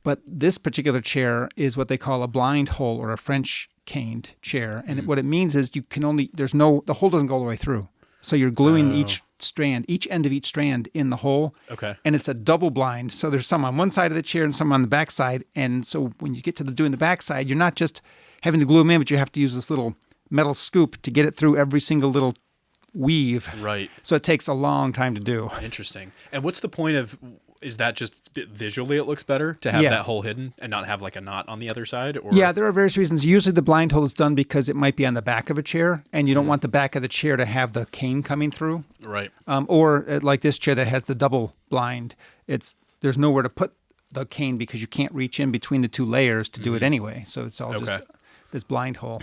But this particular chair is what they call a blind hole, or a French caned chair. And what it means is the hole doesn't go all the way through. So you're gluing each end of each strand in the hole. Okay. And it's a double blind. So there's some on one side of the chair and some on the back side. And so when you get to doing the back side, you're not just having to glue them in, but you have to use this little metal scoop to get it through every single little weave. Right. So it takes a long time to do. Interesting. And what's the point of, is that just visually it looks better to have that hole hidden and not have like a knot on the other side? Or... Yeah, there are various reasons. Usually the blind hole is done because it might be on the back of a chair, and you don't want the back of the chair to have the cane coming through. Right. Or like this chair that has the double blind, there's nowhere to put the cane because you can't reach in between the 2 layers to do it anyway. So it's all just this blind hole.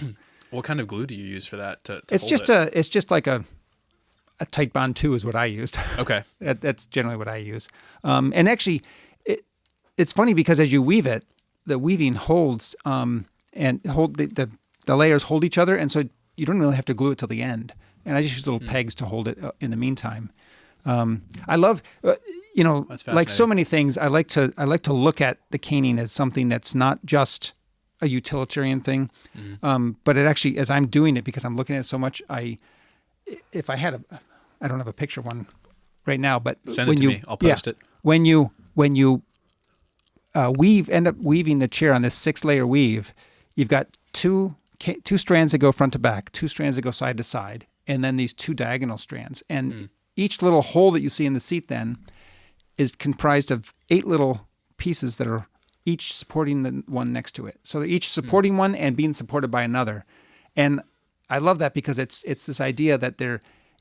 What kind of glue do you use for that? It's just like a tight bond 2 is what I used. Okay. That's generally what I use. And actually, it's funny because as you weave it, the weaving holds and hold the layers hold each other, and so you don't really have to glue it till the end. And I just use little pegs to hold it in the meantime. I love, like so many things, I like to look at the caning as something that's not just a utilitarian thing, but it actually, as I'm doing it, because I'm looking at it so much, if I had I don't have a picture one right now, but send it to me. I'll post it. When you end up weaving the chair on this 6-layer weave, you've got two strands that go front to back, 2 strands that go side to side, and then these 2 diagonal strands. And each little hole that you see in the seat then is comprised of 8 little pieces that are each supporting the one next to it. So they're each supporting one and being supported by another. And I love that because it's this idea that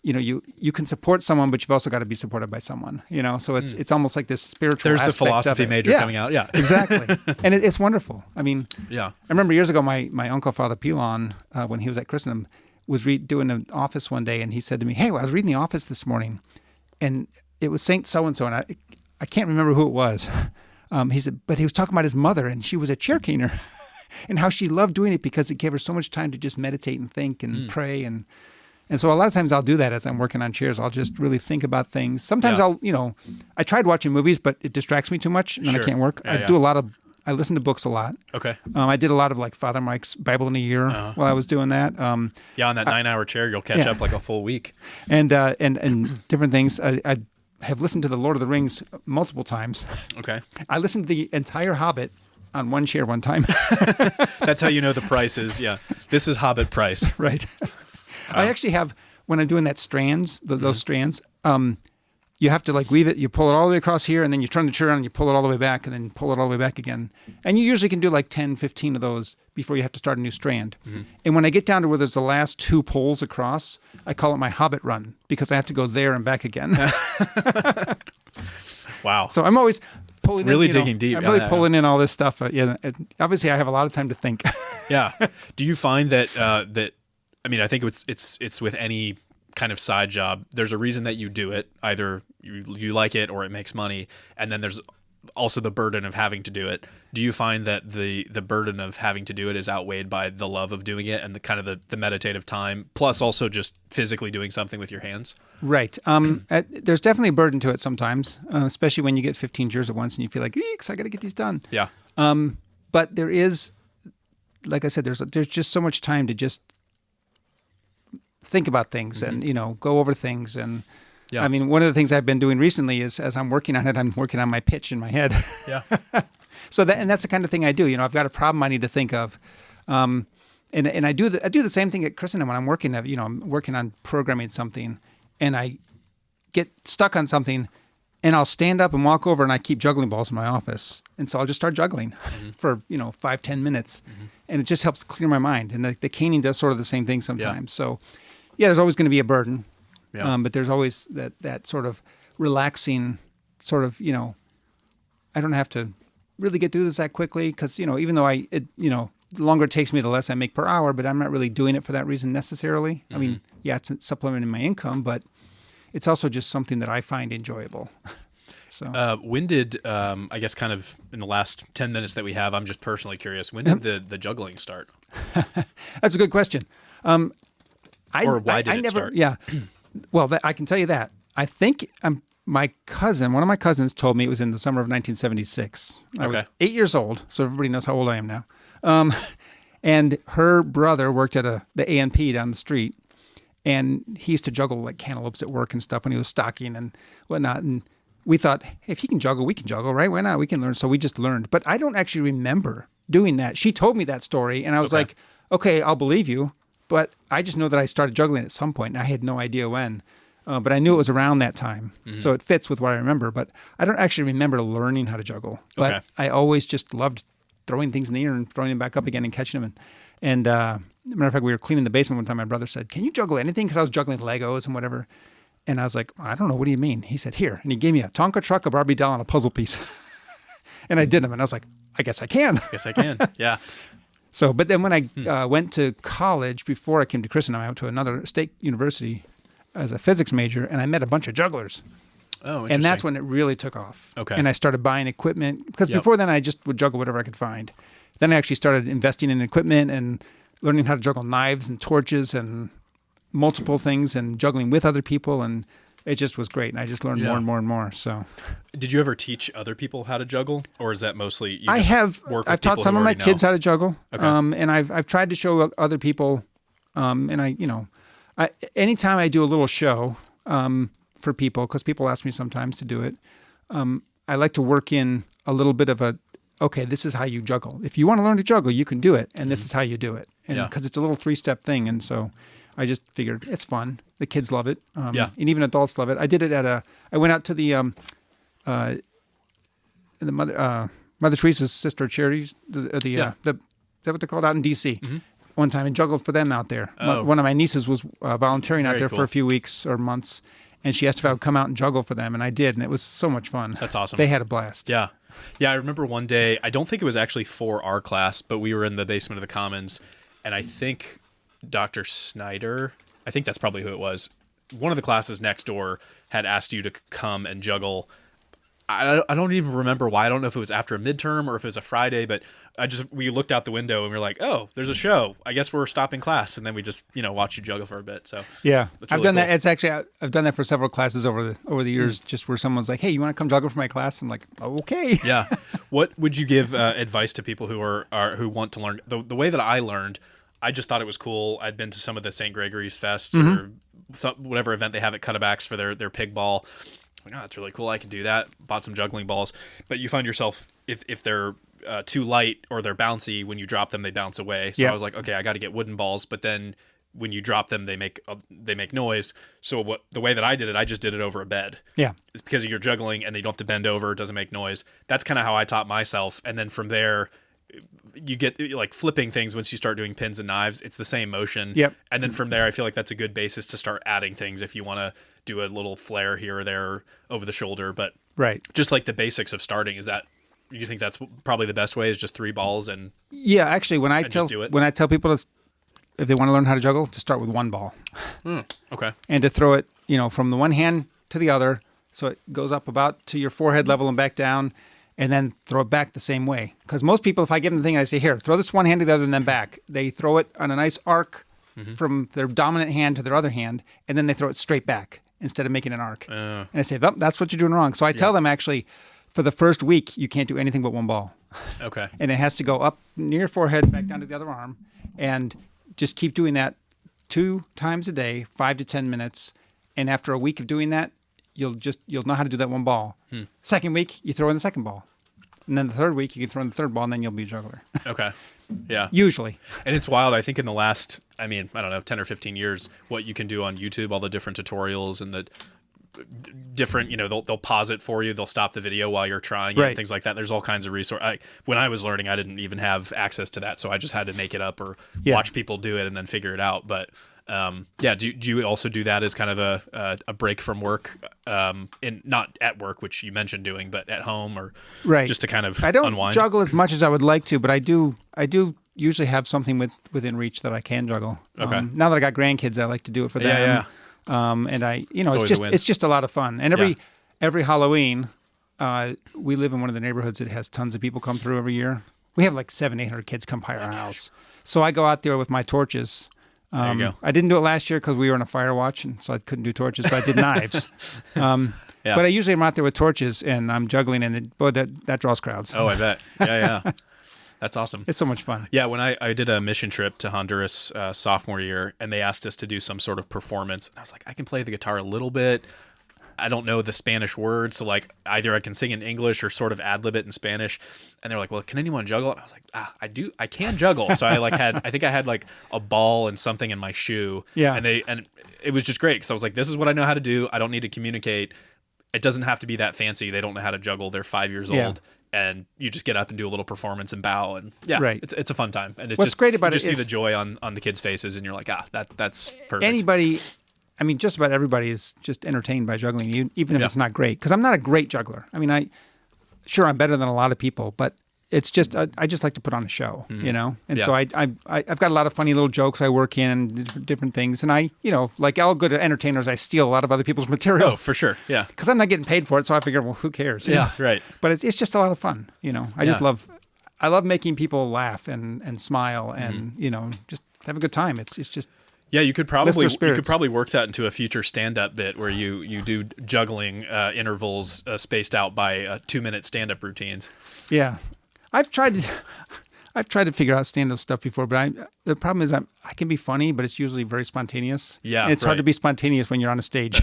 you can support someone, but you've also got to be supported by someone, So it's almost like this spiritual There's aspect the philosophy of it. major coming out. Yeah, exactly. And it's wonderful. I mean, yeah. I remember years ago, my uncle, Father Pilon, when he was at Christendom, was doing an office one day, and he said to me, "Hey, I was reading the office this morning, and it was Saint so-and-so, and I can't remember who it was." He said, but he was talking about his mother, and she was a chair caner, and how she loved doing it because it gave her so much time to just meditate and think and pray. And so a lot of times I'll do that as I'm working on chairs. I'll just really think about things. Sometimes I tried watching movies, but it distracts me too much, and then I can't work. I listen to books a lot. Okay. I did a lot of like Father Mike's Bible in a Year while I was doing that. On that 9-hour chair, you'll catch up like a full week. And different things. I have listened to The Lord of the Rings multiple times. Okay. I listened to the entire Hobbit on one chair one time. That's how you know the price is. Yeah. This is Hobbit price. Right. I actually have, when I'm doing that strands, those strands, you have to like weave it, you pull it all the way across here, and then you turn the chair on and you pull it all the way back, and then pull it all the way back again. And you usually can do like 10, 15 of those before you have to start a new strand. And when I get down to where there's the last 2 pulls across, I call it my Hobbit run, because I have to go there and back again. Wow. So I'm always pulling really in, digging deep. I'm really pulling in all this stuff. Obviously I have a lot of time to think. Yeah. Do you find that I mean, I think it's with any kind of side job, there's a reason that you do it. Either you like it or it makes money. And then there's also the burden of having to do it. Do you find that the burden of having to do it is outweighed by the love of doing it and the kind of the meditative time, plus also just physically doing something with your hands? Right. There's definitely a burden to it sometimes, especially when you get 15 jars at once and you feel like, eeks, I got to get these done. Yeah. But there is, like I said, there's just so much time to just think about things and, go over things. And yeah. I mean, one of the things I've been doing recently is as I'm working on it, I'm working on my pitch in my head. Yeah. So that's the kind of thing I do. I've got a problem I need to think of. And I do the same thing at Christendom when I'm working, I'm working on programming something and I get stuck on something and I'll stand up and walk over and I keep juggling balls in my office. And so I'll just start juggling for, 5-10 minutes and it just helps clear my mind. And the caning does sort of the same thing sometimes. Yeah. So yeah, there's always going to be a burden, but there's always that sort of relaxing sort of, I don't have to really get through this that quickly because, even though the longer it takes me, the less I make per hour, but I'm not really doing it for that reason necessarily. I mean, yeah, it's supplementing my income, but it's also just something that I find enjoyable. So, when did, I guess kind of in the last 10 minutes that we have, I'm just personally curious, when did the juggling start? That's a good question. Why did it start? Yeah. Well, I can tell you that. I think one of my cousins told me it was in the summer of 1976. I was 8 years old, so everybody knows how old I am now. And her brother worked at the A&P down the street, and he used to juggle like cantaloupes at work and stuff when he was stocking and whatnot. And we thought, hey, if he can juggle, we can juggle, right? Why not? We can learn. So we just learned. But I don't actually remember doing that. She told me that story, and I was like, okay, I'll believe you. But I just know that I started juggling at some point, and I had no idea when. But I knew it was around that time. So it fits with what I remember. But I don't actually remember learning how to juggle. But I always just loved throwing things in the air and throwing them back up again and catching them. And matter of fact, we were cleaning the basement one time. My brother said, can you juggle anything? Because I was juggling Legos and whatever. And I was like, I don't know. What do you mean? He said, here. And he gave me a Tonka truck, a Barbie doll, and a puzzle piece. And I did them. And I was like, I guess I can. Yes, I can. Yeah. So, but then when I went to college, before I came to Christendom, I went to another state university as a physics major, and I met a bunch of jugglers. Oh, interesting. And that's when it really took off. Okay. And I started buying equipment, because before then I just would juggle whatever I could find. Then I actually started investing in equipment and learning how to juggle knives and torches and multiple things and juggling with other people, and it just was great. And I just learned more and more and more. So, did you ever teach other people how to juggle, or is that mostly I've taught some of my kids how to juggle. Okay. And I've tried to show other people. And anytime I do a little show for people, because people ask me sometimes to do it, I like to work in a little bit of okay, this is how you juggle. If you want to learn to juggle, you can do it, and this is how you do it. And because it's a little 3-step thing, and so I just figured it's fun. The kids love it, and even adults love it. I did it I went out to the Mother Teresa's sister charities, is that what they're called, out in D.C. One time and juggled for them out there. Oh. One of my nieces was volunteering out there cool. for a few weeks or months, and she asked if I would come out and juggle for them, and I did, and it was so much fun. That's awesome. They had a blast. Yeah. Yeah, I remember one day, I don't think it was actually for our class, but we were in the basement of the Commons, and I think Dr. Snyder, I think that's probably who it was, one of the classes next door had asked you to come and juggle. I don't even remember why. I don't know if it was after a midterm or if it was a Friday, but we looked out the window and we were like, oh, there's a show. I guess we're stopping class. And then we just, watched you juggle for a bit. So yeah, really I've done cool. that. It's actually, I've done that for several classes over the years, just where someone's like, hey, you want to come juggle for my class? I'm like, okay. Yeah. What would you give advice to people who want to learn? The way that I learned, I just thought it was cool. I'd been to some of the St. Gregory's Fests or whatever event they have at Cuttabacks for their pig ball. Like, oh, that's really cool. I can do that. Bought some juggling balls. But you find yourself, if they're too light or they're bouncy, when you drop them, they bounce away. So I was like, okay, I got to get wooden balls. But then when you drop them, they make noise. So the way that I did it, I just did it over a bed. Yeah. It's because you're juggling and they don't have to bend over. It doesn't make noise. That's kind of how I taught myself. And then from there, you get like flipping things once you start doing pins and knives. It's the same motion. Yep. And then from there, I feel like that's a good basis to start adding things if you want to do a little flare here or there over the shoulder. But just like the basics of starting, you think that's probably the best way, is just 3 balls? And yeah, actually, when I tell people if they want to learn how to juggle, to start with 1 ball. Okay. And to throw it, from the one hand to the other, so it goes up about to your forehead level and back down. and then throw it back the same way. Because most people, if I give them the thing, I say, here, throw this one hand to the other and then back. They throw it on a nice arc from their dominant hand to their other hand, and then they throw it straight back instead of making an arc. And I say, oh, that's what you're doing wrong. So I tell them, actually, for the first week, you can't do anything but one ball. Okay. And it has to go up near your forehead, back down to the other arm, and just keep doing that 2 times a day, 5 to 10 minutes. And after a week of doing that, you'll know how to do that one ball. Second week, you throw in the second ball. And then the third week, you can throw in the third ball, and then you'll be a juggler. Okay. Yeah. Usually. And it's wild. I think in the last, I don't know, 10 or 15 years, what you can do on YouTube, all the different tutorials and the different, they'll pause it for you. They'll stop the video while you're trying it and things like that. There's all kinds of resources. When I was learning, I didn't even have access to that. So I just had to make it up or watch people do it and then figure it out. But do you also do that as kind of a break from work, not at work, which you mentioned doing, but at home or just to kind of I don't unwind? Juggle as much as I would like to, but I do usually have something within reach that I can juggle. Okay. Now that I got grandkids, I like to do it for them. Yeah. And it's just a lot of fun. And every Halloween, we live in one of the neighborhoods that has tons of people come through every year. We have like 700-800 kids come by our house. So I go out there with my torches. There you go. I didn't do it last year because we were on a fire watch, and so I couldn't do torches, but I did knives. But I usually am out there with torches, and I'm juggling, and that draws crowds. Oh, I bet. Yeah. That's awesome. It's so much fun. Yeah, when I did a mission trip to Honduras sophomore year, and they asked us to do some sort of performance, and I was like, I can play the guitar a little bit. I don't know the Spanish words, so like either I can sing in English or sort of ad-lib it in Spanish. And they're like, well, can anyone juggle? And I was like, I can juggle. So I think I had like a ball and something in my shoe. Yeah. And it was just great because I was like, this is what I know how to do. I don't need to communicate. It doesn't have to be that fancy. They don't know how to juggle. They're 5 years old. And you just get up and do a little performance and bow, and it's a fun time. And it's What's great about you just it see the joy on the kids' faces, and you're like, that's perfect. Anybody, just about everybody is just entertained by juggling, even if it's not great. Because I'm not a great juggler. I'm better than a lot of people, but it's just I just like to put on a show, And so I've got a lot of funny little jokes I work in and different things, and like all good entertainers, I steal a lot of other people's material. Oh, for sure, yeah. Because I'm not getting paid for it, so I figure, well, who cares? Right. But it's just a lot of fun, I love making people laugh and smile and just have a good time. It's just. Yeah, you could probably work that into a future stand-up bit where you do juggling intervals spaced out by 2-minute stand-up routines. Yeah. I've tried to figure out stand-up stuff before, but the problem is I can be funny, but it's usually very spontaneous. Yeah, and it's hard to be spontaneous when you're on a stage.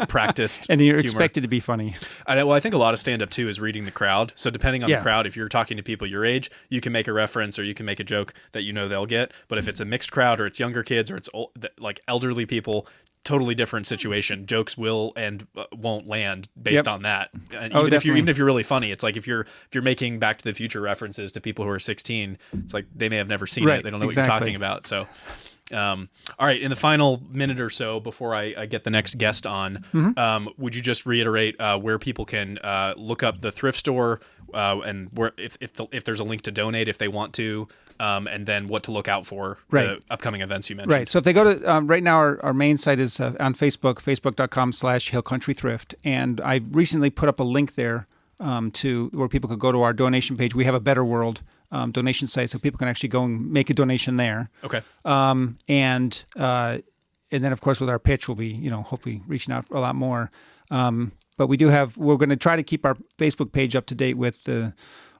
Practiced and you're humor. Expected to be funny. I think a lot of stand-up too is reading the crowd. So depending on the crowd, if you're talking to people your age, you can make a reference or you can make a joke that they'll get. But if it's a mixed crowd or it's younger kids or it's like elderly people, totally different situation. Jokes will and won't land based on that. And even if you're really funny, it's like if you're making Back to the Future references to people who are 16, it's like they may have never seen it. They don't know what you're talking about. So, all right. In the final minute or so before I get the next guest on, would you just reiterate where people can look up the thrift store and where if there's a link to donate if they want to? And then what to look out for the upcoming events you mentioned. Right. So if they go to, right now our main site is on Facebook, facebook.com/Hill Country Thrift. And I recently put up a link there to where people could go to our donation page. We have a Better World donation site, so people can actually go and make a donation there. Okay. And then, of course, with our pitch, we'll be, hopefully reaching out a lot more. But we're going to try to keep our Facebook page up to date with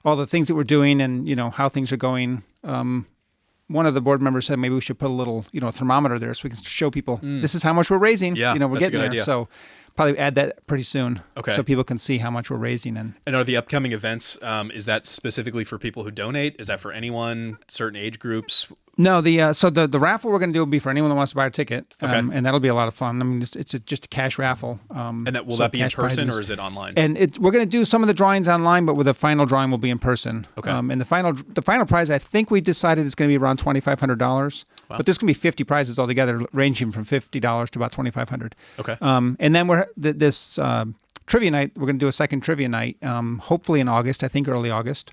all the things that we're doing and, how things are going. One of the board members said maybe we should put a little, thermometer there so we can show people this is how much we're raising. Yeah, we're getting there. Idea. So probably add that pretty soon. Okay. So people can see how much we're raising. And are the upcoming events, is that specifically for people who donate? Is that for anyone, certain age groups? No, the raffle we're going to do will be for anyone that wants to buy a ticket, okay. And that'll be a lot of fun. It's just a cash raffle. And will that be in person prizes. Or is it online? And we're going to do some of the drawings online, but with the final drawing will be in person. Okay. And the final prize, I think we decided is going to be around $2,500. Wow. But there's going to be 50 prizes altogether, ranging from $50 to about $2,500. Okay. And then this trivia night, we're going to do a second trivia night, hopefully in August. I think early August,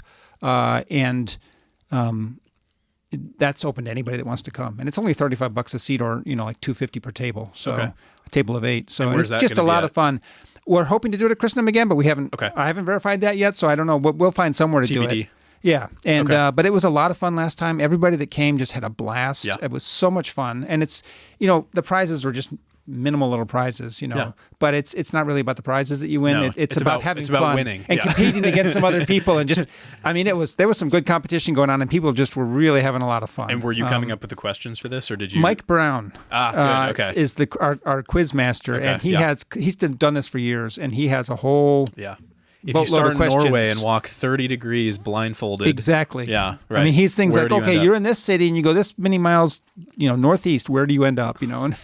that's open to anybody that wants to come, and it's only $35 a seat, or like $250 per table. So table of 8. So where's it's that just a gonna be lot at? of fun. We're hoping to do it at Christendom again, but we haven't. Okay. I haven't verified that yet, so I don't know. We'll find somewhere to do TBD. it. Yeah, and Okay. but it was a lot of fun last time. Everybody that came just had a blast. Yeah. It was so much fun, and it's the prizes were just minimal little prizes, Yeah. but it's not really about the prizes that you win. No, It's about having it's about fun winning. and Yeah. competing against some other people, and just there was some good competition going on, and people just were really having a lot of fun. And were you coming up with the questions for this, or did you? Mike Brown Good. Okay. is our quiz master, Okay, and yeah. he's done this for years, and he has a whole Yeah. If you boatload start of in questions. Norway and walk 30 degrees blindfolded. Exactly. Yeah. Right. I mean, he's things Where like, do you okay, end up? you're in this city and you go this many miles, northeast. Where do you end up? And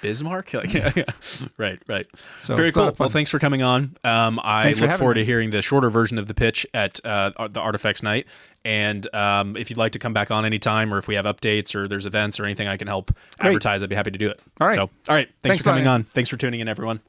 Bismarck? Yeah. Right. So Very it's a lot cool. of fun. Well, thanks for coming on. I Thanks for look having forward me. to hearing the shorter version of the pitch at the Artifacts Night. And if you'd like to come back on anytime, or if we have updates or there's events or anything I can help Great. advertise, I'd be happy to do it. All right. So, all right. Thanks Thanks for a lot, coming Ian. on. Thanks for tuning in, everyone.